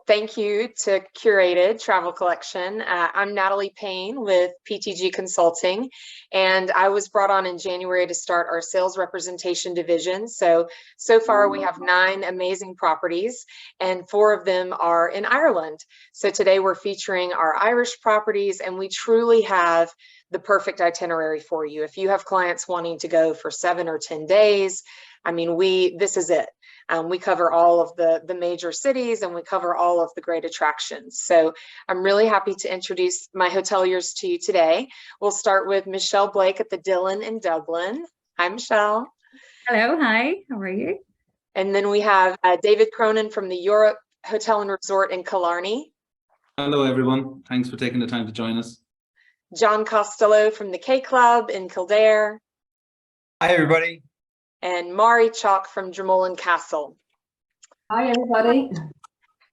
Thank you to Curated Travel Collection. I'm Natalie Payne with PTG Consulting, and I was brought on in January to start our sales representation division. So far we have 9 amazing properties, and 4 of them are in Ireland. So today we're featuring our Irish properties, and we truly have the perfect itinerary for you. If you have clients wanting to go for 7 or 10 days, I mean, this is it. We cover all of the major cities, and we cover all of the great attractions. So I'm really happy to introduce my hoteliers to you today. We'll start with Michelle Blake at the Dillon in Dublin. Hi, Michelle. Hello, hi, how are you? And then we have David Cronin from the Europe Hotel and Resort in Killarney. Hello, everyone. Thanks for taking the time to join us. John Costello from the K Club in Kildare. Hi, everybody. And Mari Chalk from Dromoland Castle. Hi, everybody.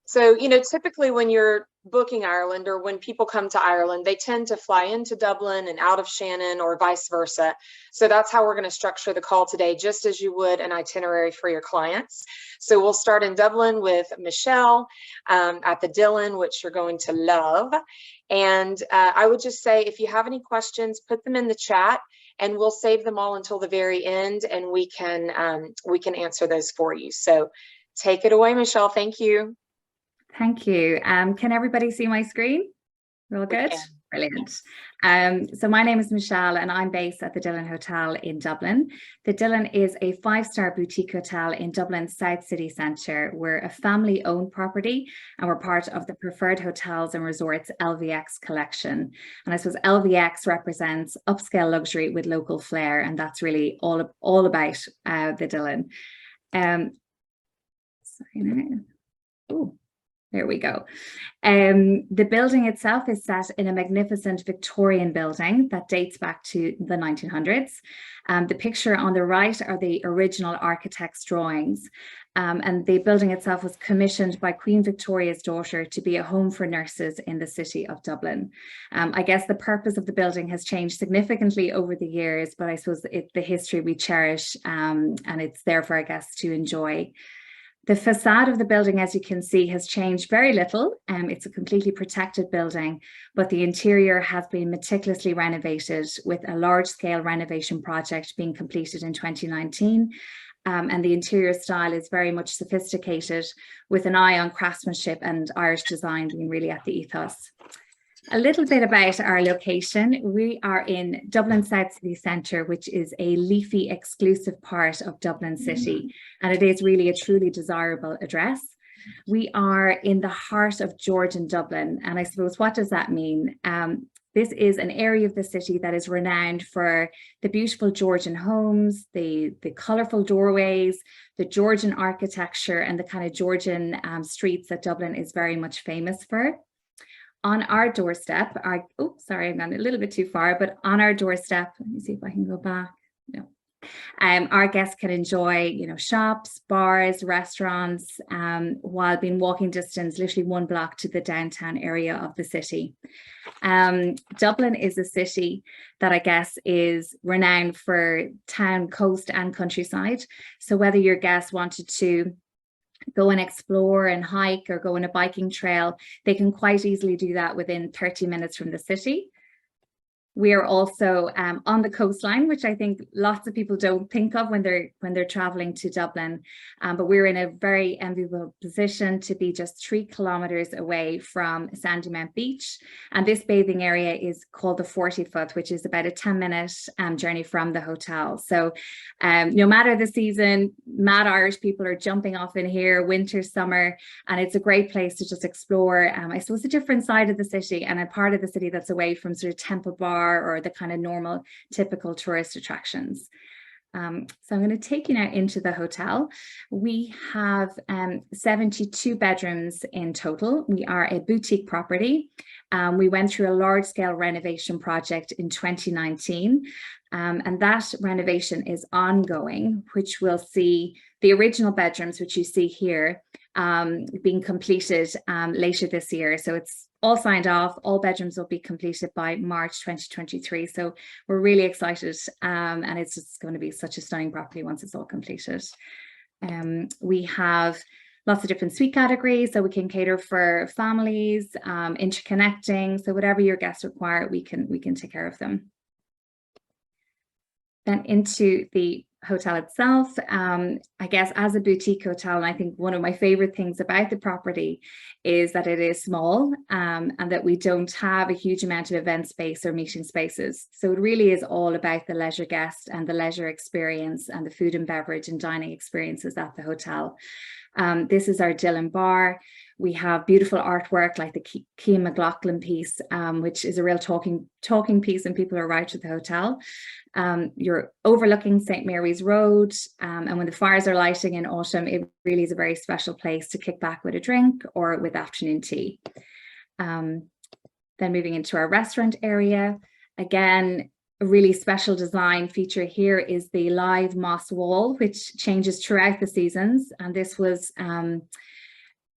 So, typically when you're booking Ireland, or when people come to Ireland, they tend to fly into Dublin and out of Shannon, or vice versa. So that's how we're going to structure the call today, just as you would an itinerary for your clients. So we'll start in Dublin with Michelle at the Dillon, which you're going to love. And I would just say, if you have any questions, put them in the chat, and we'll save them all until the very end, and we can answer those for you. So take it away, Michelle. Thank you. Thank you. Can everybody see my screen? Real good? Brilliant. So my name is Michelle, and I'm based at the Dillon Hotel in Dublin. The Dillon is a 5-star boutique hotel in Dublin's South City Centre. We're a family-owned property, and we're part of the Preferred Hotels and Resorts LVX collection. And I suppose LVX represents upscale luxury with local flair, and that's really all about the Dillon. Sorry now. Oh. There we go. The building itself is set in a magnificent Victorian building that dates back to the 1900s. The picture on the right are the original architect's drawings. And the building itself was commissioned by Queen Victoria's daughter to be a home for nurses in the city of Dublin. I guess the purpose of the building has changed significantly over the years, but I suppose it's the history we cherish, and it's there for our guests to enjoy. The facade of the building, as you can see, has changed very little. It's a completely protected building, but the interior has been meticulously renovated, with a large-scale renovation project being completed in 2019. And the interior style is very much sophisticated, with an eye on craftsmanship and Irish design being really at the ethos. A little bit about our location. We are in Dublin South City Centre, which is a leafy, exclusive part of Dublin City, and it is really a truly desirable address. We are in the heart of Georgian Dublin, and I suppose, what does that mean? This is an area of the city that is renowned for the beautiful Georgian homes, the colourful doorways, the Georgian architecture, and the kind of Georgian streets that Dublin is very much famous for. On our doorstep, oh, sorry, I've gone a little bit too far, but on our doorstep, let me see if I can go back. No. Our guests can enjoy, shops, bars, restaurants, while being walking distance, literally 1 block to the downtown area of the city. Dublin is a city that I guess is renowned for town, coast, and countryside. So whether your guests wanted to go and explore and hike, or go on a biking trail, they can quite easily do that within 30 minutes from the city. We are also on the coastline, which I think lots of people don't think of when they're traveling to Dublin. But we're in a very enviable position to be just 3 kilometers away from Sandymount Beach. And this bathing area is called the 40-foot, which is about a 10-minute journey from the hotel. So no matter the season, mad Irish people are jumping off in here, winter, summer, and it's a great place to just explore, I suppose, a different side of the city, and a part of the city that's away from sort of Temple Bar or the kind of normal, typical tourist attractions. So I'm going to take you now into the hotel. We have 72 bedrooms in total. We are a boutique property. We went through a large-scale renovation project in 2019. And that renovation is ongoing, which will see the original bedrooms, which you see here, being completed later this year. So it's all signed off. All bedrooms will be completed by March 2023. So we're really excited, and it's just going to be such a stunning property once it's all completed. We have lots of different suite categories, so we can cater for families, interconnecting. So whatever your guests require, we can take care of them. Then into the hotel itself, I guess as a boutique hotel, and I think one of my favorite things about the property is that it is small, and that we don't have a huge amount of event space or meeting spaces. So it really is all about the leisure guest and the leisure experience and the food and beverage and dining experiences at the hotel. This is our Dillon bar. We have beautiful artwork like the Cian McLaughlin piece, which is a real talking piece, and people arrive to the hotel. You're overlooking St. Mary's Road, and when the fires are lighting in autumn, it really is a very special place to kick back with a drink or with afternoon tea. Then moving into our restaurant area, again, a really special design feature here is the live moss wall, which changes throughout the seasons. And this was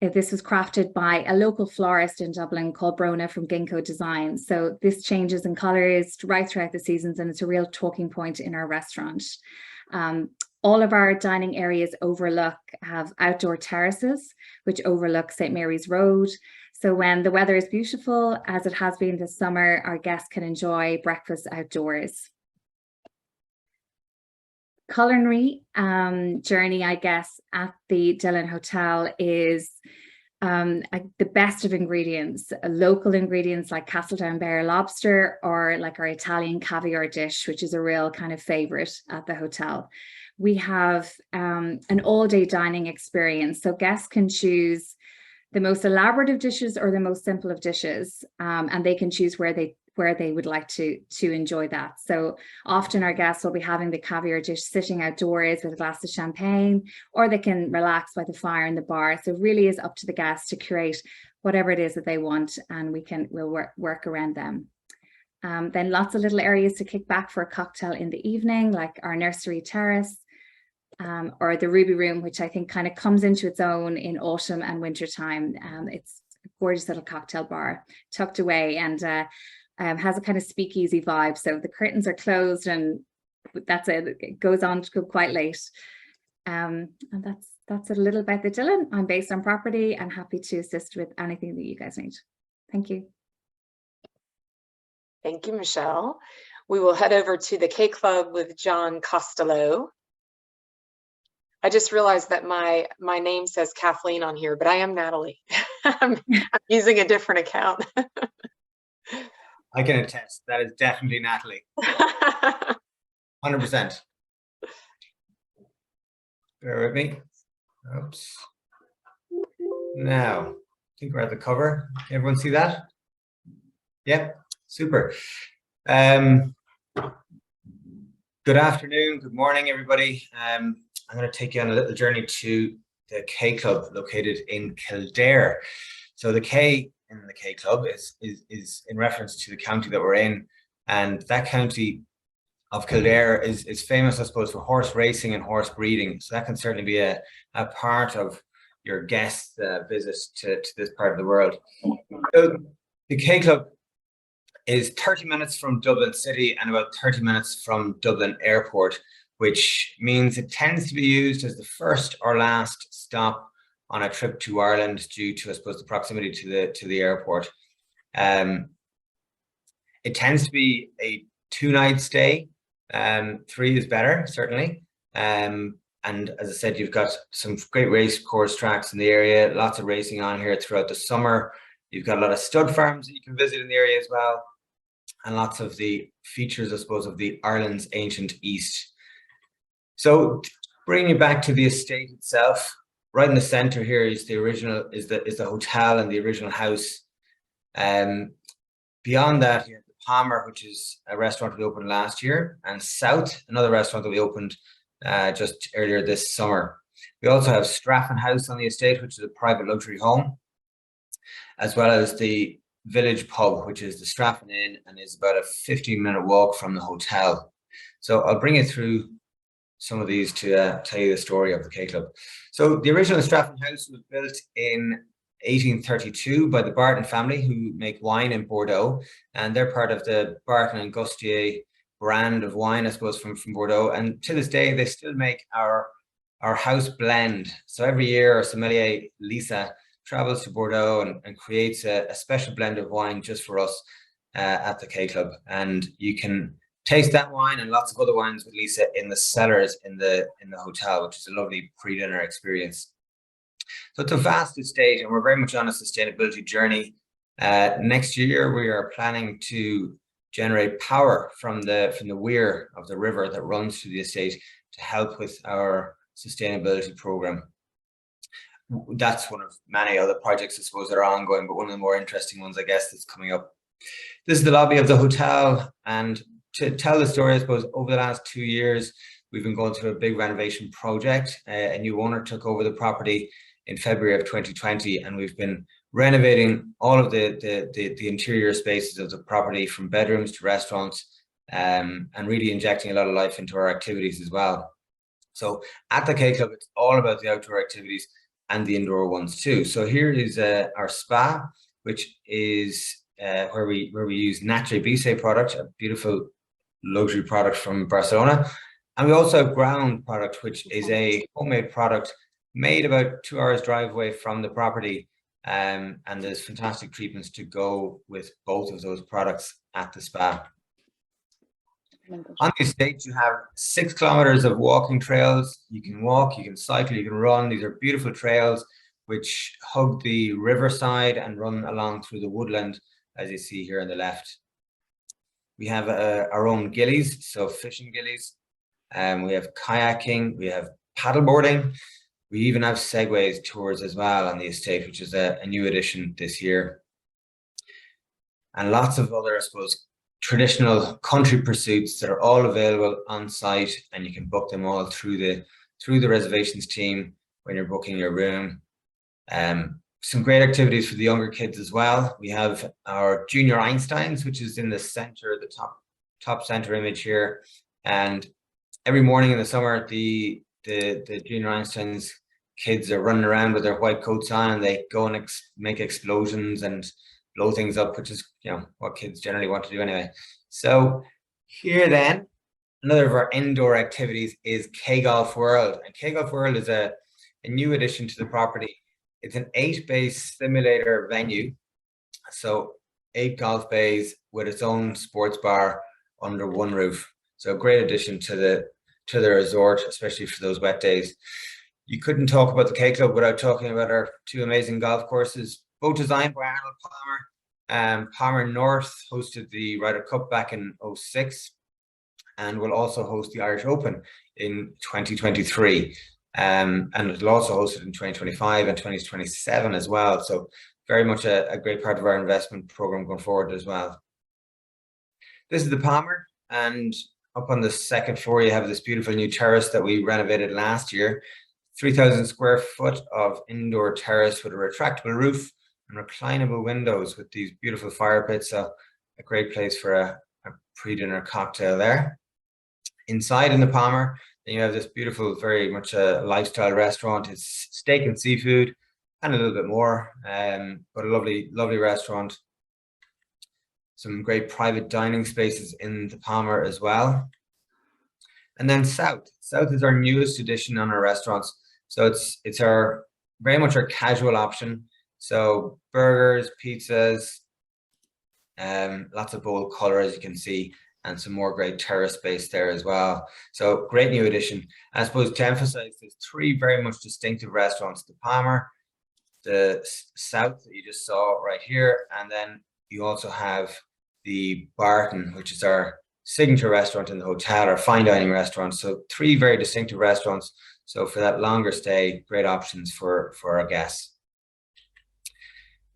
crafted by a local florist in Dublin called Brona from Ginkgo Design. So this changes in colours right throughout the seasons, and it's a real talking point in our restaurant. All of our dining areas have outdoor terraces, which overlook St. Mary's Road. So when the weather is beautiful, as it has been this summer, our guests can enjoy breakfast outdoors. Culinary journey, I guess, at the Dillon Hotel is the best of ingredients, local ingredients like Castledown Bear lobster, or like our Italian caviar dish, which is a real kind of favorite at the hotel. We have an all-day dining experience, so guests can choose the most elaborate of dishes or the most simple of dishes, and they can choose where they would like to enjoy that. So often our guests will be having the caviar dish sitting outdoors with a glass of champagne, or they can relax by the fire in the bar. So it really is up to the guests to curate whatever it is that they want, and we'll work around them. Then lots of little areas to kick back for a cocktail in the evening, like our nursery terrace, or the Ruby Room, which I think kind of comes into its own in autumn and winter time. It's a gorgeous little cocktail bar tucked away, and has a kind of speakeasy vibe. So the curtains are closed, and that's it. It goes on to go quite late. And that's a little about the Dillon. I'm based on property and happy to assist with anything that you guys need. Thank you. Thank you, Michelle. We will head over to the K Club with John Costello. I just realized that my name says Kathleen on here, but I am Natalie. I'm using a different account. I can attest, that is definitely Natalie. 100%. Bear with me. Oops. Now, I think we're at the cover. Everyone see that? Yep, super. Good afternoon, good morning, everybody. I'm going to take you on a little journey to the K Club located in Kildare. So the K in the K Club is in reference to the county that we're in, and that county of Kildare is famous, I suppose, for horse racing and horse breeding. So that can certainly be a part of your guest visit to this part of the world. So the K Club is 30 minutes from Dublin City and about 30 minutes from Dublin Airport, which means it tends to be used as the first or last stop on a trip to Ireland due to, I suppose, the proximity to the airport. It tends to be a 2-night stay. 3 is better, certainly. And as I said, you've got some great race course tracks in the area, lots of racing on here throughout the summer. You've got a lot of stud farms that you can visit in the area as well, and lots of the features, I suppose, of the Ireland's ancient East. So bringing you back to the estate itself, right in the center here is the hotel and the original house. Beyond that, you have the Palmer, which is a restaurant we opened last year, and South, another restaurant that we opened just earlier this summer. We also have Straffan House on the estate, which is a private luxury home, as well as the Village Pub, which is the Straffan Inn and is about a 15-minute walk from the hotel. So I'll bring you through some of these to tell you the story of the K Club. So the original Straffan House was built in 1832 by the Barton family, who make wine in Bordeaux, and they're part of the Barton and Gustier brand of wine, I suppose, from Bordeaux. And to this day, they still make our our house blend. So every year our sommelier, Lisa, travels to Bordeaux and creates a special blend of wine just for us at the K Club. And you can taste that wine and lots of other wines with Lisa in the cellars in the hotel, which is a lovely pre-dinner experience. So it's a vast estate, and we're very much on a sustainability journey. Next year, we are planning to generate power from the weir of the river that runs through the estate to help with our sustainability program. That's one of many other projects, I suppose, that are ongoing, but one of the more interesting ones, I guess, that's coming up. This is the lobby of the hotel, and to tell the story, I suppose, over the last 2 years, we've been going through a big renovation project. A new owner took over the property in February of 2020, and we've been renovating all of the interior spaces of the property, from bedrooms to restaurants, and really injecting a lot of life into our activities as well. So at the K Club, it's all about the outdoor activities and the indoor ones too. So here is our spa, which is where we use Natre Bise product, a beautiful luxury product from Barcelona. And we also have Ground product, which is a homemade product made about 2 hours drive away from the property. And there's fantastic treatments to go with both of those products at the spa. On the estate, you have 6 kilometers of walking trails. You can walk, you can cycle, you can run. These are beautiful trails which hug the riverside and run along through the woodland, as you see here on the left. We have our own gillies, so fishing gillies. We have kayaking, we have paddleboarding. We even have segways tours as well on the estate, which is a new addition this year. And lots of other, I suppose, traditional country pursuits that are all available on site, and you can book them all through the reservations team when you're booking your room. Some great activities for the younger kids as well. We have our Junior Einsteins, which is in the center, the top center image here. And every morning in the summer, the Junior Einsteins kids are running around with their white coats on, and they go and make explosions and blow things up, which is, you know, what kids generally want to do anyway. So here then, another of our indoor activities is K Golf World. And K Golf World is a new addition to the property. It's an 8-bay simulator venue. So 8 golf bays with its own sports bar under one roof. So a great addition to the resort, especially for those wet days. You couldn't talk about the K Club without talking about our 2 amazing golf courses, both designed by Arnold Palmer. Palmer North hosted the Ryder Cup back in 2006, and will also host the Irish Open in 2023. And it'll also host it in 2025 and 2027 as well. So very much a great part of our investment program going forward as well. This is the Palmer, and up on the second floor, you have this beautiful new terrace that we renovated last year. 3,000 square foot of indoor terrace with a retractable roof and reclinable windows with these beautiful fire pits. So a great place for a pre-dinner cocktail there. Inside in the Palmer, then you have this beautiful, very much a lifestyle restaurant. It's steak and seafood and a little bit more, but a lovely, lovely restaurant. Some great private dining spaces in the Palmer as well. And then South is our newest addition on our restaurants. So it's our very much our casual option. So burgers, pizzas, lots of bold color, as you can see, and some more great terrace space there as well. So great new addition. I suppose to emphasize, there's 3 very much distinctive restaurants: the Palmer, the South that you just saw right here, and then you also have the Barton, which is our signature restaurant in the hotel, our fine dining restaurant. So 3 very distinctive restaurants. So for that longer stay, great options for our guests.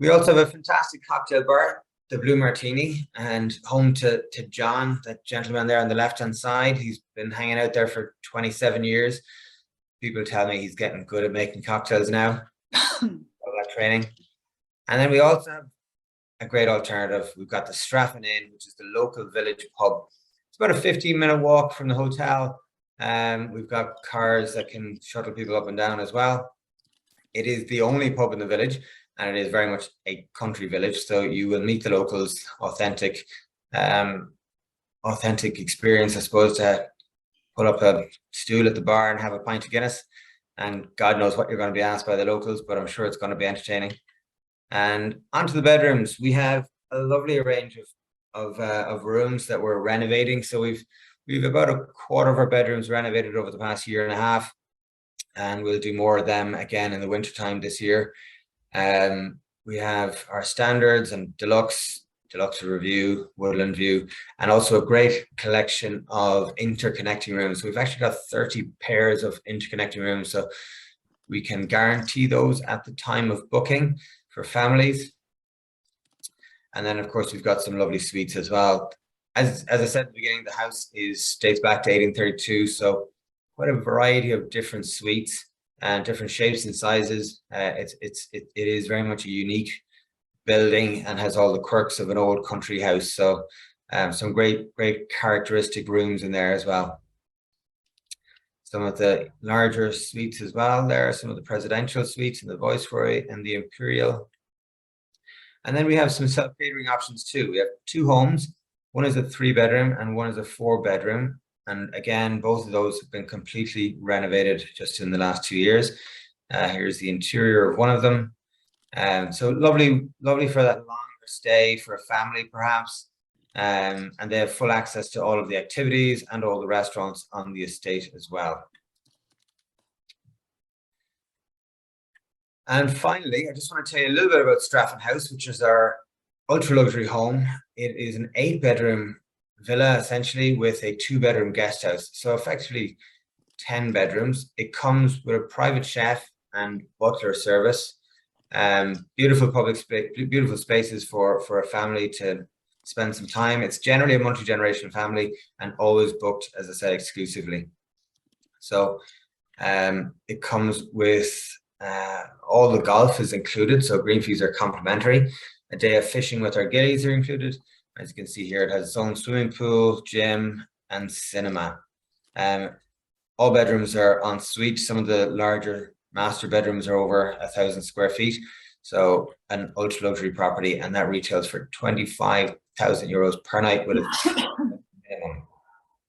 We also have a fantastic cocktail bar, the Blue Martini, and home to John, that gentleman there on the left-hand side. He's been hanging out there for 27 years. People tell me he's getting good at making cocktails now. All that training. And then we also have a great alternative. We've got the Straffan Inn, which is the local village pub. It's about a 15-minute walk from the hotel. We've got cars that can shuttle people up and down as well. It is the only pub in the village, and it is very much a country village. So you will meet the locals, authentic experience, I suppose, to pull up a stool at the bar and have a pint of Guinness. and God knows what you're going to be asked by the locals, but I'm sure it's going to be entertaining. And onto the bedrooms, we have a lovely range of rooms that we're renovating. So we've about a quarter of our bedrooms renovated over the past year and a half, and we'll do more of them again in the wintertime this year. We have our standards and deluxe review, woodland view, and also a great collection of interconnecting rooms. We've actually got 30 pairs of interconnecting rooms, so we can guarantee those at the time of booking for families. And then, of course, we've got some lovely suites as well. As I said at the beginning, the house dates back to 1832, so quite a variety of different suites and different shapes and sizes. It is very much a unique building and has all the quirks of an old country house. So some great characteristic rooms in there as well. Some of the larger suites as well. There are some of the presidential suites and the Viceroy and the Imperial. And then we have some self-catering options too. We have two homes. One is a 3-bedroom and one is a 4-bedroom. And again, both of those have been completely renovated just in the last 2 years. Here's the interior of one of them. So lovely for that longer stay for a family perhaps. And they have full access to all of the activities and all the restaurants on the estate as well. And finally, I just want to tell you a little bit about Strafford House, which is our ultra luxury home. It is an 8-bedroom villa essentially with a 2-bedroom guest house. So effectively 10 bedrooms. It comes with a private chef and butler service. Beautiful public space, beautiful spaces for a family to spend some time. It's generally a multi-generational family and always booked, as I said, exclusively. So it comes with all the golf is included, so green fees are complimentary. A day of fishing with our gillies are included. As you can see here, it has its own swimming pool, gym, and cinema. All bedrooms are en suite. Some of the larger master bedrooms are over 1,000 square feet. So an ultra luxury property, and that retails for 25,000 euros per night with a minimum.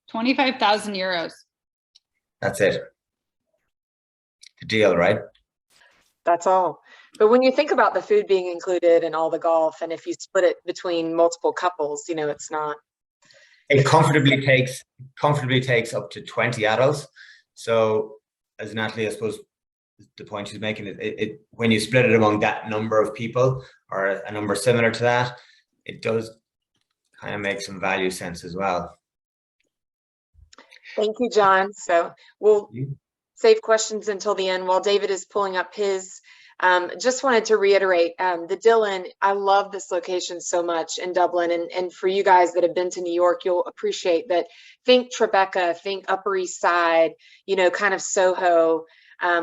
25,000 euros. That's it. The deal, right? That's all. But when you think about the food being included and all the golf, and if you split it between multiple couples, you know, it's not. It comfortably takes up to 20 adults. So as Natalie, I suppose the point she's making is when you split it among that number of people or a number similar to that, it does kind of make some value sense as well. Thank you, John. So we'll save questions until the end while David is pulling up his. Just wanted to reiterate, the Dillon, I love this location so much in Dublin, and for you guys that have been to New York, you'll appreciate that. Think Tribeca, think Upper East Side, you know, kind of Soho,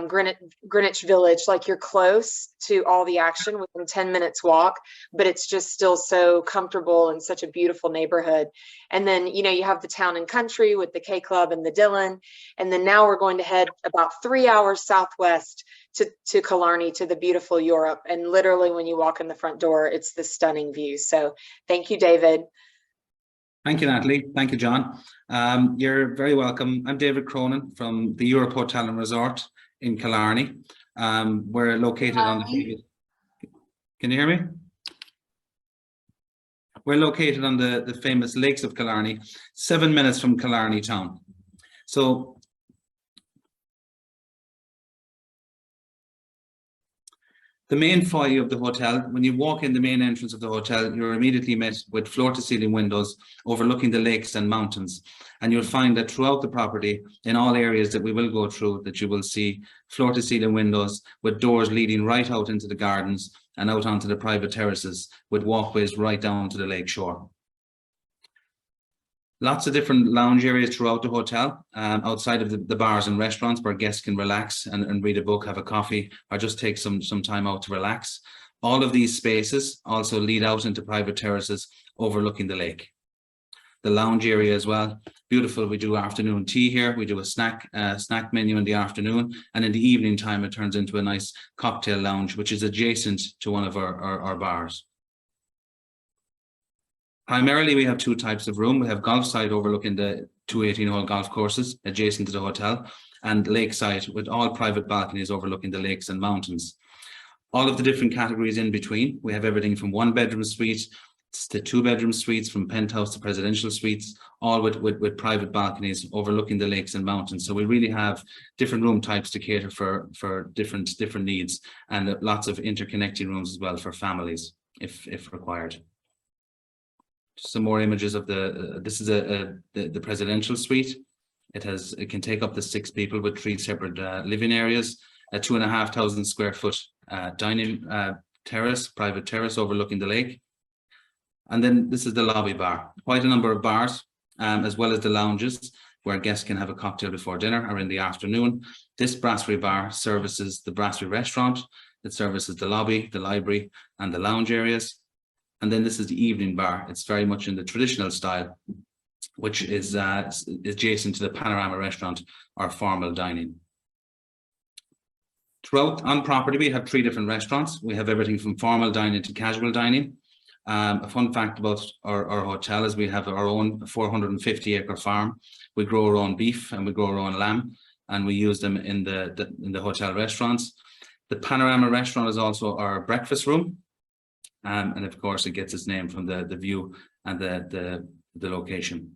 Greenwich Village, like you're close to all the action within 10 minutes walk, but it's just still so comfortable and such a beautiful neighborhood. And then, you know, you have the town and country with the K Club and the Dillon. And then now we're going to head about 3 hours southwest to Killarney, to the beautiful Europe. And literally when you walk in the front door, it's this stunning view. So thank you, David. Thank you, Natalie. Thank you, John. You're very welcome. I'm David Cronin from the Europe Hotel and Resort in Killarney. We're located on the... Can you hear me? We're located on the famous lakes of Killarney, 7 minutes from Killarney town. So the main foyer of the hotel, when you walk in the main entrance of the hotel, you're immediately met with floor-to-ceiling windows overlooking the lakes and mountains. And you'll find that throughout the property, in all areas that we will go through, that you will see floor-to-ceiling windows with doors leading right out into the gardens and out onto the private terraces with walkways right down to the lake shore. Lots of different lounge areas throughout the hotel, outside of the bars and restaurants where guests can relax and read a book, have a coffee, or just take some time out to relax. All of these spaces also lead out into private terraces overlooking the lake. The lounge area as well, beautiful. We do afternoon tea here. We do a snack menu in the afternoon, and in the evening time it turns into a nice cocktail lounge, which is adjacent to one of our bars. Primarily, we have two types of room. We have golf side overlooking the two 18-hole golf courses adjacent to the hotel. and lakeside with all private balconies overlooking the lakes and mountains. All of the different categories in between, we have everything from 1-bedroom suites to 2-bedroom suites, from penthouse to presidential suites, all with private balconies overlooking the lakes and mountains. So we really have different room types to cater for different needs, and lots of interconnecting rooms as well for families if required. Some more images of this is the presidential suite. It can take up to 6 people with 3 separate living areas, a 2,500 square foot dining terrace, private terrace overlooking the lake. And then this is the lobby bar. Quite a number of bars, as well as the lounges where guests can have a cocktail before dinner or in the afternoon. This brasserie bar services the brasserie restaurant. It services the lobby, the library, and the lounge areas. And then this is the evening bar. It's very much in the traditional style, which is adjacent to the panorama restaurant or formal dining. Throughout on property, we have 3 different restaurants. We have everything from formal dining to casual dining. A fun fact about our hotel is we have our own 450-acre farm. We grow our own beef and we grow our own lamb, and we use them in the hotel restaurants. The panorama restaurant is also our breakfast room, and of course it gets its name from the view and the location.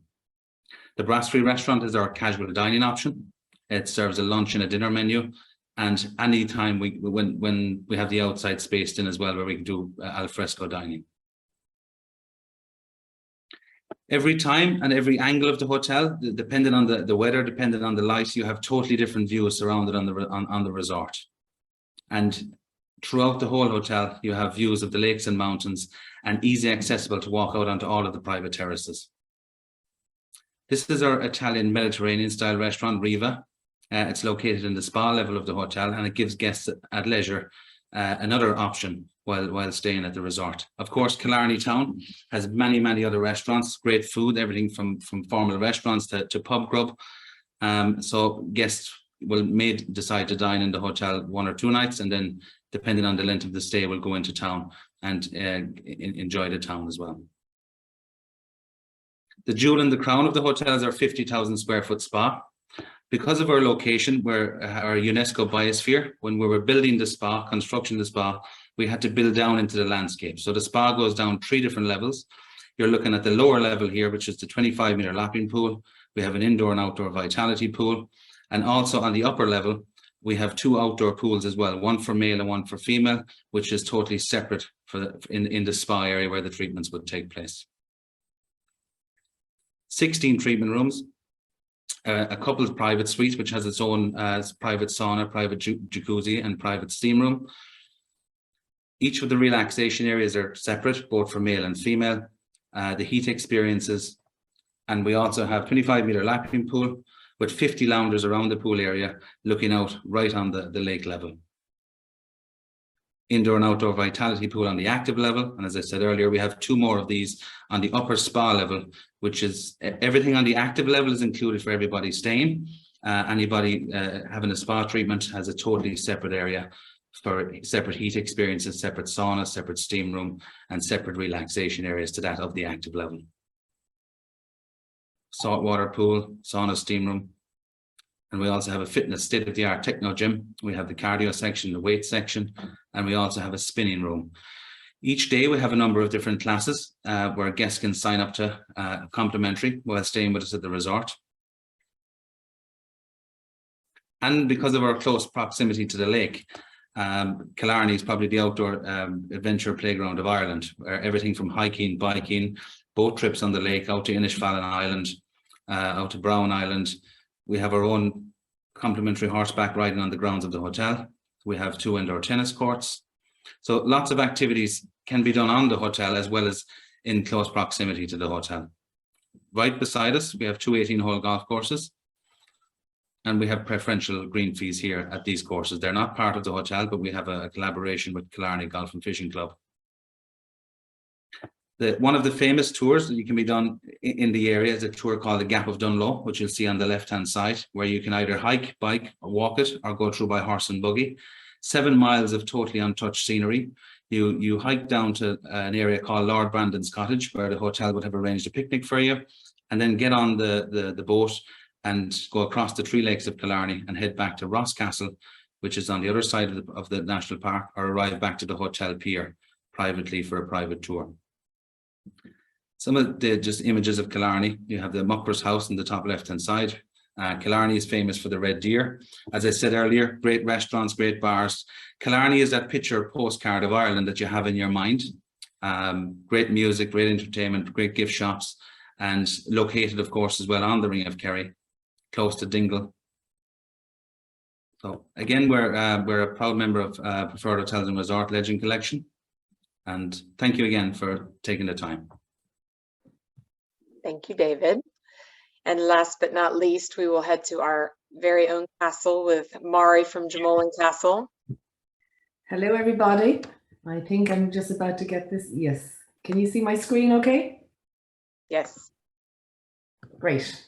The brasserie restaurant is our casual dining option. It serves a lunch and a dinner menu, and anytime when we have the outside spaced in as well, where we can do al fresco dining. Every time and every angle of the hotel, depending on the weather, depending on the light, you have totally different views surrounded on the resort. And throughout the whole hotel, you have views of the lakes and mountains, and easy accessible to walk out onto all of the private terraces. This is our Italian Mediterranean style restaurant, Riva. It's located in the spa level of the hotel, and it gives guests at leisure another option while staying at the resort. Of course, Killarney town has many other restaurants, great food, everything from formal restaurants to pub grub. So guests may decide to dine in the hotel 1 or 2 nights, and then depending on the length of the stay, will go into town and enjoy the town as well. The jewel in the crown of the hotel is our 50,000 square foot spa. Because of our location, we're our UNESCO biosphere. When we were building the spa, construction of the spa, we had to build down into the landscape. So the spa goes down 3 different levels. You're looking at the lower level here, which is the 25-meter lapping pool. We have an indoor and outdoor vitality pool. And also on the upper level, we have 2 outdoor pools as well, one for male and one for female, which is totally separate in the spa area where the treatments would take place. 16 treatment rooms. A couple of private suites, which has its own private sauna, private jacuzzi, and private steam room. Each of the relaxation areas are separate, both for male and female. The heat experiences, and we also have 25-meter lapping pool with 50 loungers around the pool area, looking out right on the lake level. Indoor and outdoor vitality pool on the active level, and as I said earlier, we have 2 more of these on the upper spa level, which is everything on the active level is included for everybody staying. Anybody having a spa treatment has a totally separate area for separate heat experiences, separate sauna, separate steam room, and separate relaxation areas to that of the active level. Saltwater pool, sauna, steam room. And we also have a fitness state-of-the-art techno gym. We have the cardio section, the weight section, and we also have a spinning room. Each day we have a number of different classes where guests can sign up to complimentary while staying with us at the resort. And because of our close proximity to the lake, Killarney is probably the outdoor adventure playground of Ireland, where everything from hiking, biking, boat trips on the lake, out to Inishfallen Island, out to Brown Island. We have our own complimentary horseback riding on the grounds of the hotel. We have 2 indoor tennis courts. So lots of activities can be done on the hotel as well as in close proximity to the hotel. Right beside us, we have 2 18-hole golf courses. And we have preferential green fees here at these courses. They're not part of the hotel, but we have a collaboration with Killarney Golf and Fishing Club. One of the famous tours that you can be done in the area is a tour called the Gap of Dunlow, which you'll see on the left-hand side, where you can either hike, bike, or walk it, or go through by horse and buggy. 7 miles of totally untouched scenery. You hike down to an area called Lord Brandon's Cottage, where the hotel would have arranged a picnic for you, and then get on the boat and go across the 3 lakes of Killarney and head back to Rosscastle, which is on the other side of the national park, or arrive back to the hotel pier privately for a private tour. Some of the just images of Killarney: you have the Mucker's house in the top left-hand side. Killarney is famous for the red deer. As I said earlier, great restaurants, great bars. Killarney is that picture postcard of Ireland that you have in your mind. Great music, great entertainment, great gift shops, and located, of course, as well on the Ring of Kerry, close to Dingle. So again, we're a proud member of Preferred Hotels and Resort Legend Collection. And thank you again for taking the time. Thank you, David. And last but not least, we will head to our very own castle with Mari from Jamolan Castle. Hello, everybody. I think I'm just about to get this. Yes. Can you see my screen okay? Yes. Great.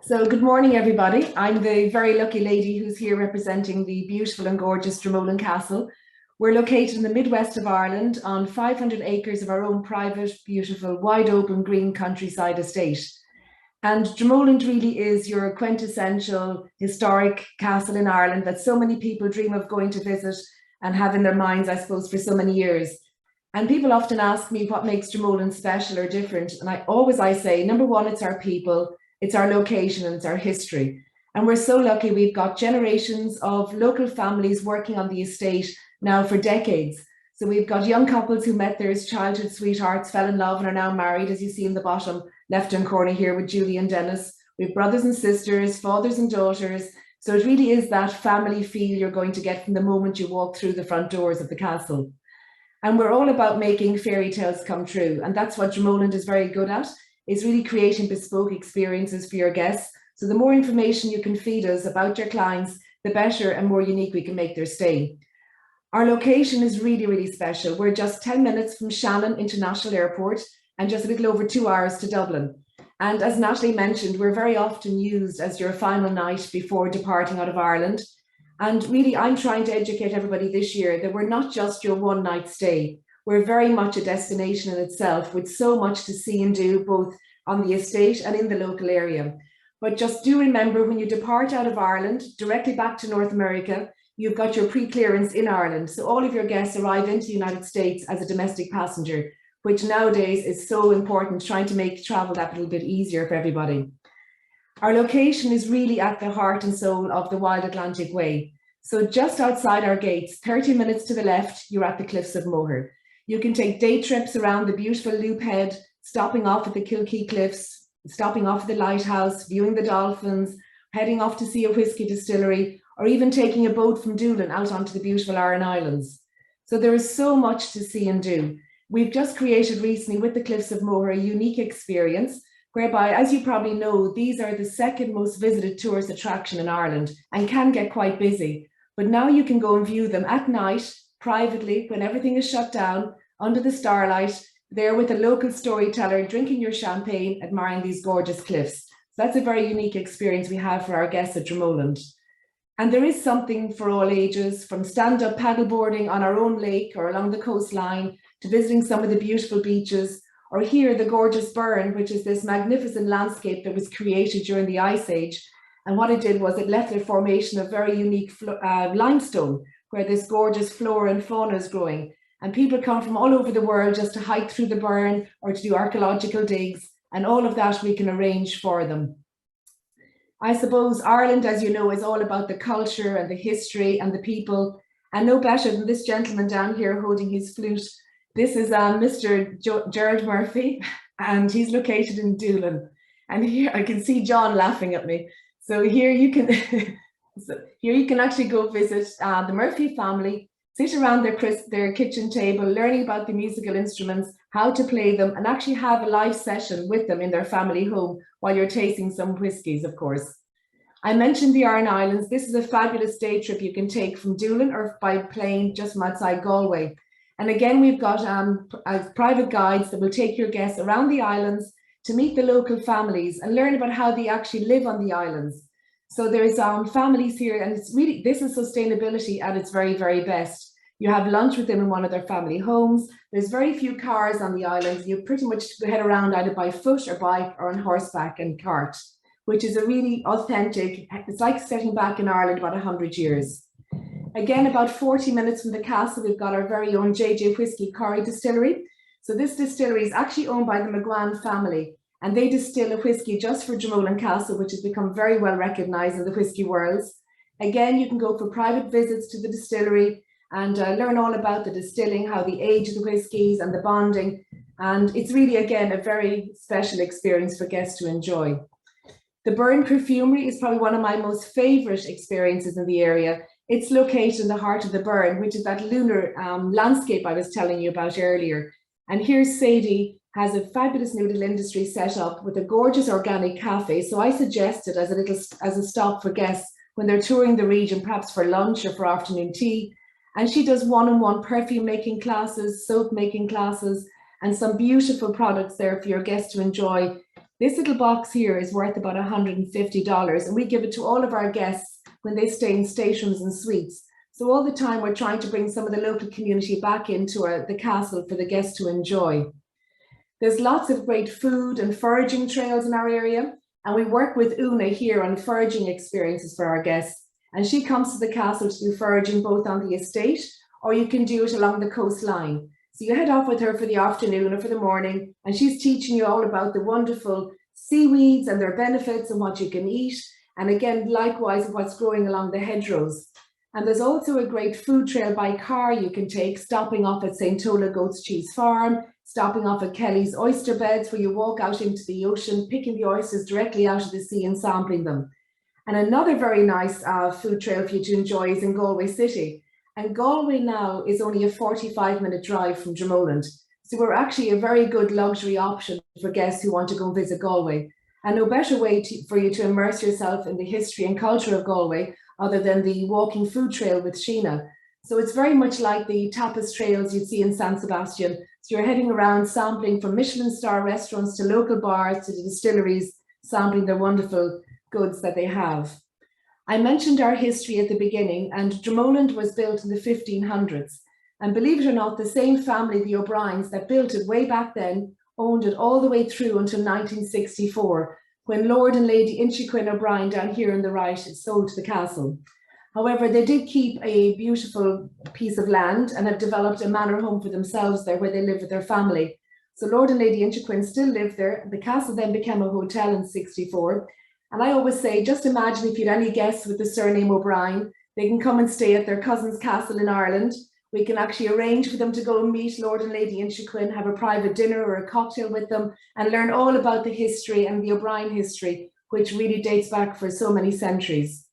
So good morning, everybody. I'm the very lucky lady who's here representing the beautiful and gorgeous Jamolan Castle. We're located in the Midwest of Ireland on 500 acres of our own private, beautiful, wide open green countryside estate. And Jamolan really is your quintessential historic castle in Ireland that so many people dream of going to visit and have in their minds, I suppose, for so many years. And people often ask me what makes Jamolan special or different. And I say, number one, it's our people, it's our location, and it's our history. And we're so lucky we've got generations of local families working on the estate now for decades. So we've got young couples who met their childhood sweethearts, fell in love, and are now married, as you see in the bottom left-hand corner here with Julie and Dennis. We have brothers and sisters, fathers and daughters. So it really is that family feel you're going to get from the moment you walk through the front doors of the castle. And we're all about making fairy tales come true. And that's what Jamolan is very good at, is really creating bespoke experiences for your guests. So the more information you can feed us about your clients, the better and more unique we can make their stay. Our location is really, really special. We're just 10 minutes from Shannon International Airport and just a little over 2 hours to Dublin. And as Natalie mentioned, we're very often used as your final night before departing out of Ireland. And really, I'm trying to educate everybody this year that we're not just your one night stay. We're very much a destination in itself with so much to see and do both on the estate and in the local area. But just do remember, when you depart out of Ireland, directly back to North America, you've got your pre-clearance in Ireland. So all of your guests arrive into the United States as a domestic passenger, which nowadays is so important, trying to make travel that little bit easier for everybody. Our location is really at the heart and soul of the Wild Atlantic Way. So just outside our gates, 30 minutes to the left, you're at the Cliffs of Moher. You can take day trips around the beautiful Loop Head, stopping off at the Kilkee Cliffs, stopping off at the lighthouse, viewing the dolphins, heading off to see a whiskey distillery, or even taking a boat from Doolin out onto the beautiful Aran Islands. So there is so much to see and do. We've just created recently with the Cliffs of Moher a unique experience whereby, as you probably know, these are the second most visited tourist attraction in Ireland and can get quite busy. But now you can go and view them at night, privately, when everything is shut down, under the starlight, there with a local storyteller, drinking your champagne, admiring these gorgeous cliffs. So that's a very unique experience we have for our guests at Jamolan. And there is something for all ages, from stand-up paddleboarding on our own lake or along the coastline, to visiting some of the beautiful beaches, or here the gorgeous Burn, which is this magnificent landscape that was created during the Ice Age. And what it did was it left a formation of very unique limestone, where this gorgeous flora and fauna is growing. And people come from all over the world just to hike through the Burn or to do archaeological digs, and all of that we can arrange for them. I suppose Ireland, as you know, is all about the culture and the history and the people, and no better than this gentleman down here holding his flute. This is Mr. Gerald Murphy, and he's located in Doolin. And here I can see John laughing at me. So here you can, actually go visit the Murphy family, sit around their kitchen table, learning about the musical instruments, how to play them, and actually have a live session with them in their family home while you're tasting some whiskies, of course. I mentioned the Aran Islands. This is a fabulous day trip you can take from Doolin or by plane just from outside Galway. And again, we've got private guides that will take your guests around the islands to meet the local families and learn about how they actually live on the islands. So there's families here, and it's really, this is sustainability at its very, very best. You have lunch with them in one of their family homes. There's very few cars on the islands. You pretty much head around either by foot or bike or on horseback and cart. which is a really authentic, it's like setting back in Ireland about 100 years. Again, about 40 minutes from the castle, we've got our very own JJ Whiskey Corrie distillery. So this distillery is actually owned by the McGuan family, and they distill a whiskey just for Dromoland Castle, which has become very well recognised in the whiskey worlds. Again, you can go for private visits to the distillery and learn all about the distilling, how they age the whiskies and the bonding. And it's really, again, a very special experience for guests to enjoy. The Burn Perfumery is probably one of my most favourite experiences in the area. It's located in the heart of the Burn, which is that lunar landscape I was telling you about earlier. And here Sadie has a fabulous new little industry set up with a gorgeous organic cafe. So I suggested as a stop for guests when they're touring the region, perhaps for lunch or for afternoon tea. And she does one-on-one perfume making classes, soap making classes, and some beautiful products there for your guests to enjoy. This little box here is worth about $150, and we give it to all of our guests when they stay in staterooms and suites. So all the time we're trying to bring some of the local community back into the castle for the guests to enjoy. There's lots of great food and foraging trails in our area, and we work with Una here on foraging experiences for our guests. And she comes to the castle to do foraging both on the estate, or you can do it along the coastline. So you head off with her for the afternoon or for the morning, and she's teaching you all about the wonderful seaweeds and their benefits and what you can eat. And again, likewise, what's growing along the hedgerows. And there's also a great food trail by car you can take, stopping off at St. Tola Goat's Cheese Farm, stopping off at Kelly's oyster beds, where you walk out into the ocean, picking the oysters directly out of the sea and sampling them. And another very nice food trail for you to enjoy is in Galway City. And Galway now is only a 45-minute drive from Dromoland. So we're actually a very good luxury option for guests who want to go and visit Galway. And no better way for you to immerse yourself in the history and culture of Galway other than the walking food trail with Sheena. So it's very much like the tapas trails you'd see in San Sebastian. So you're heading around sampling from Michelin star restaurants to local bars to the distilleries, sampling their wonderful goods that they have. I mentioned our history at the beginning, and Dromoland was built in the 1500s. And believe it or not, the same family, the O'Briens, that built it way back then, owned it all the way through until 1964, when Lord and Lady Inchiquin O'Brien down here on the right sold the castle. However, they did keep a beautiful piece of land and have developed a manor home for themselves there where they live with their family. So Lord and Lady Inchiquin still live there. The castle then became a hotel in 64. And I always say, just imagine if you had any guests with the surname O'Brien, they can come and stay at their cousin's castle in Ireland. We can actually arrange for them to go and meet Lord and Lady Inchiquin, have a private dinner or a cocktail with them, and learn all about the history and the O'Brien history, which really dates back for so many centuries.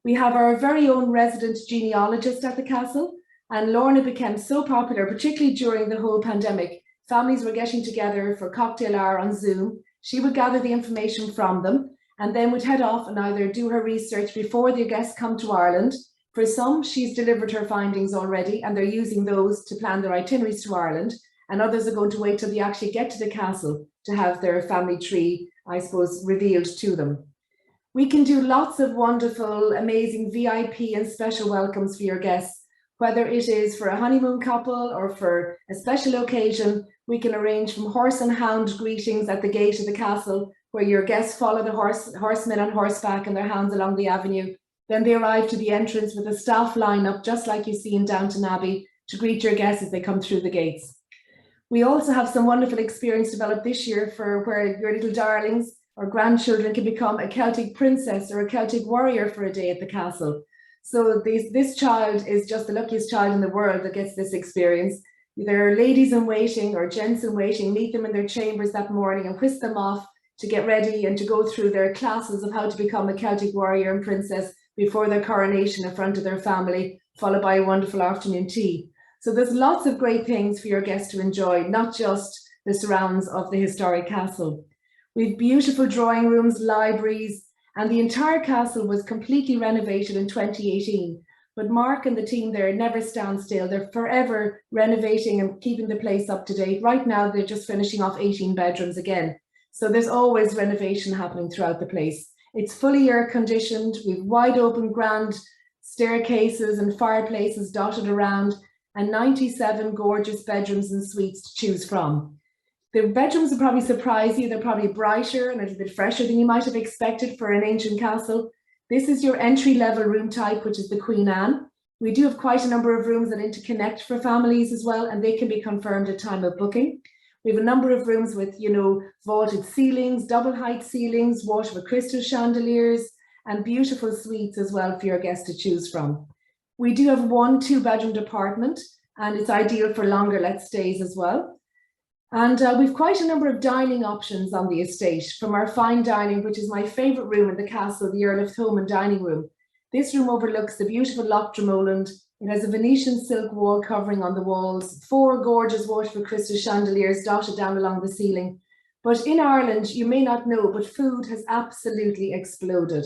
We have our very own resident genealogist at the castle, and Lorna became so popular, particularly during the whole pandemic. Families were getting together for cocktail hour on Zoom. She would gather the information from them, and then would head off and either do her research before the guests come to Ireland. For some, she's delivered her findings already, and they're using those to plan their itineraries to Ireland, and others are going to wait till they actually get to the castle to have their family tree, I suppose, revealed to them. We can do lots of wonderful, amazing VIP and special welcomes for your guests, whether it is for a honeymoon couple or for a special occasion. We can arrange from horse and hound greetings at the gate of the castle, where your guests follow the horsemen on horseback and their hounds along the avenue. Then they arrive to the entrance with a staff lineup, just like you see in Downton Abbey, to greet your guests as they come through the gates. We also have some wonderful experience developed this year for where your little darlings or grandchildren can become a Celtic princess or a Celtic warrior for a day at the castle. So this child is just the luckiest child in the world that gets this experience. There are ladies in waiting or gents in waiting, meet them in their chambers that morning and whisk them off to get ready and to go through their classes of how to become a Celtic warrior and princess before their coronation in front of their family, followed by a wonderful afternoon tea. So there's lots of great things for your guests to enjoy, not just the surrounds of the historic castle. We have beautiful drawing rooms, libraries, and the entire castle was completely renovated in 2018. But Mark and the team there never stand still. They're forever renovating and keeping the place up to date. Right now, they're just finishing off 18 bedrooms again. So there's always renovation happening throughout the place. It's fully air conditioned. We've wide open grand staircases and fireplaces dotted around, and 97 gorgeous bedrooms and suites to choose from. The bedrooms will probably surprise you. They're probably brighter and a little bit fresher than you might have expected for an ancient castle. This is your entry-level room type, which is the Queen Anne. We do have quite a number of rooms that interconnect for families as well, and they can be confirmed at time of booking. We have a number of rooms with, you know, vaulted ceilings, double height ceilings, waterfall crystal chandeliers, and beautiful suites as well for your guests to choose from. We do have 1 2-bedroom department, and it's ideal for longer let stays as well. And we've quite a number of dining options on the estate, from our fine dining, which is my favourite room in the castle, the Earl of Thomond dining room. This room overlooks the beautiful Loch Dromoland. It has a Venetian silk wall covering on the walls, 4 gorgeous waterfall crystal chandeliers dotted down along the ceiling. But in Ireland, you may not know, but food has absolutely exploded.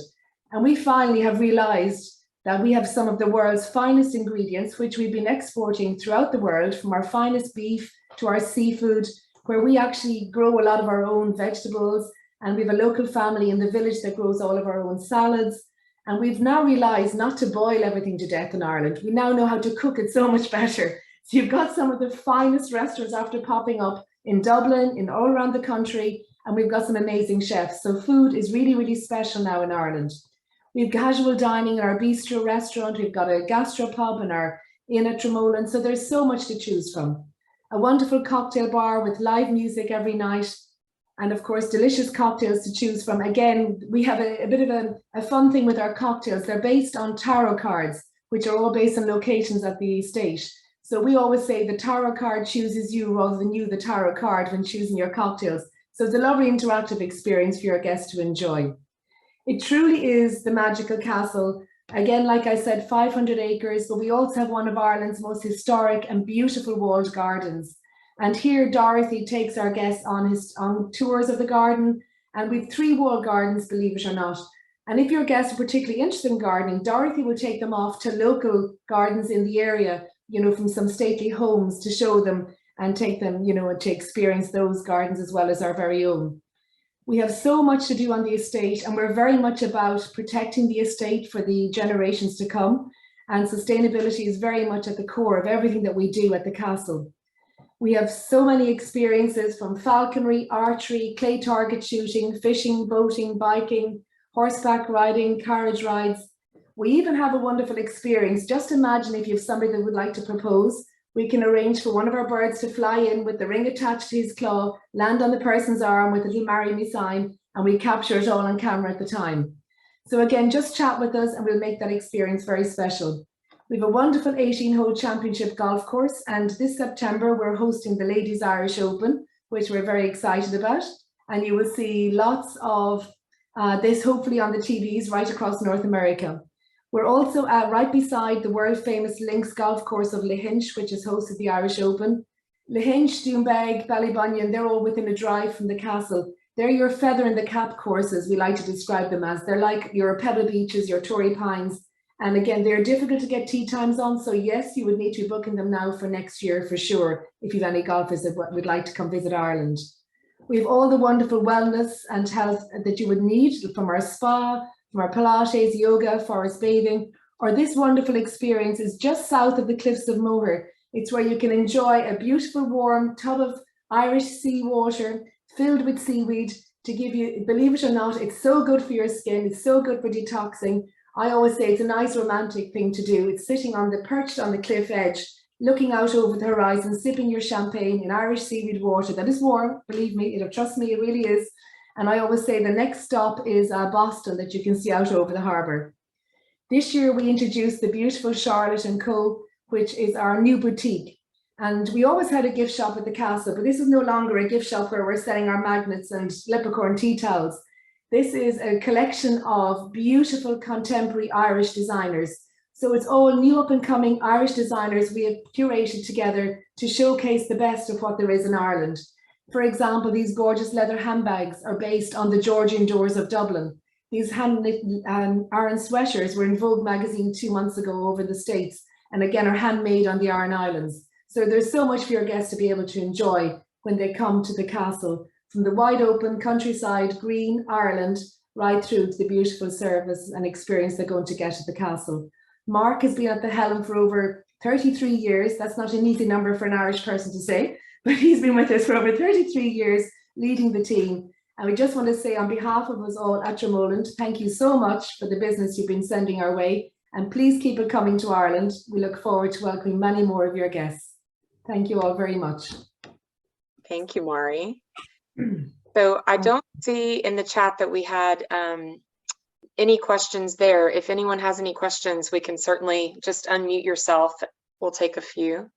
And we finally have realised that we have some of the world's finest ingredients, which we've been exporting throughout the world, from our finest beef to our seafood, where we actually grow a lot of our own vegetables, and we have a local family in the village that grows all of our own salads. And we've now realised not to boil everything to death in Ireland. We now know how to cook it so much better. So you've got some of the finest restaurants after popping up in Dublin, in all around the country, and we've got some amazing chefs. So food is really, really special now in Ireland. We have casual dining in our bistro restaurant. We've got a gastropub in our inn at Dromoland. So there's so much to choose from. A wonderful cocktail bar with live music every night. And of course, delicious cocktails to choose from. Again, we have a bit of a fun thing with our cocktails. They're based on tarot cards, which are all based on locations at the estate. So we always say the tarot card chooses you rather than you the tarot card when choosing your cocktails. So it's a lovely interactive experience for your guests to enjoy. It truly is the magical castle. Again, like I said, 500 acres, but we also have one of Ireland's most historic and beautiful walled gardens. And here Dorothy takes our guests on tours of the garden, and we've 3 walled gardens, believe it or not. And if your guests are particularly interested in gardening, Dorothy will take them off to local gardens in the area, you know, from some stately homes, to show them and take them, you know, to experience those gardens as well as our very own. We have so much to do on the estate, and we're very much about protecting the estate for the generations to come. And sustainability is very much at the core of everything that we do at the castle. We have so many experiences, from falconry, archery, clay target shooting, fishing, boating, biking, horseback riding, carriage rides. We even have a wonderful experience. Just imagine if you have somebody that would like to propose, we can arrange for one of our birds to fly in with the ring attached to his claw, land on the person's arm with a little marry me sign, and we capture it all on camera at the time. So again, just chat with us and we'll make that experience very special. We have a wonderful 18-hole championship golf course, and this September we're hosting the Ladies Irish Open, which we're very excited about. And you will see lots of this hopefully on the TVs right across North America. We're also right beside the world famous links golf course of Lahinch, which has hosted the Irish Open. Lahinch, Doombeg, Ballybunion, they're all within a drive from the castle. They're your feather in the cap courses, we like to describe them as. They're like your Pebble Beaches, your Torrey Pines. And again, they're difficult to get tee times on. So yes, you would need to be booking them now for next year for sure, if you have any golfers that would like to come visit Ireland. We have all the wonderful wellness and health that you would need, from our spa, from our Pilates, yoga, forest bathing, or this wonderful experience is just south of the cliffs of Moher. It's where you can enjoy a beautiful warm tub of Irish seawater filled with seaweed to give you, believe it or not, it's so good for your skin, it's so good for detoxing. I always say it's a nice romantic thing to do. It's sitting perched on the cliff edge, looking out over the horizon, sipping your champagne in Irish seaweed water that is warm, believe me, trust me, it really is. And I always say the next stop is Boston, that you can see out over the harbour. This year we introduced the beautiful Charlotte & Co, which is our new boutique. And we always had a gift shop at the castle, but this is no longer a gift shop where we're selling our magnets and leprechaun tea towels. This is a collection of beautiful contemporary Irish designers. So it's all new up and coming Irish designers we have curated together to showcase the best of what there is in Ireland. For example, these gorgeous leather handbags are based on the Georgian doors of Dublin. These hand-knit Aran sweaters were in Vogue magazine 2 months ago over the States, and again are handmade on the Aran Islands. So there's so much for your guests to be able to enjoy when they come to the castle, from the wide open countryside, green Ireland, right through to the beautiful service and experience they're going to get at the castle. Mark has been at the helm for over 33 years. That's not an easy number for an Irish person to say. but he's been with us for over 33 years, leading the team. And we just want to say on behalf of us all at Dromoland, thank you so much for the business you've been sending our way. And please keep it coming to Ireland. We look forward to welcoming many more of your guests. Thank you all very much. Thank you, Mari. So I don't see in the chat that we had any questions there. If anyone has any questions, we can certainly just unmute yourself. We'll take a few.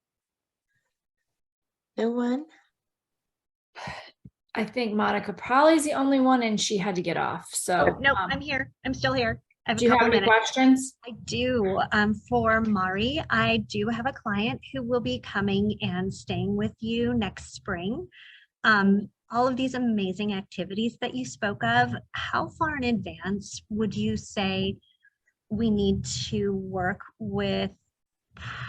No one? I think Monica probably is the only one, and she had to get off. So no, I'm here. I'm still here. I have do you have any questions? I do. For Mari, I do have a client who will be coming and staying with you next spring. All of these amazing activities that you spoke of, how far in advance would you say we need to work with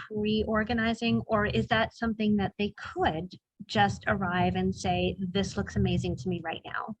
pre-organizing, or is that something that they could just arrive and say, this looks amazing to me right now?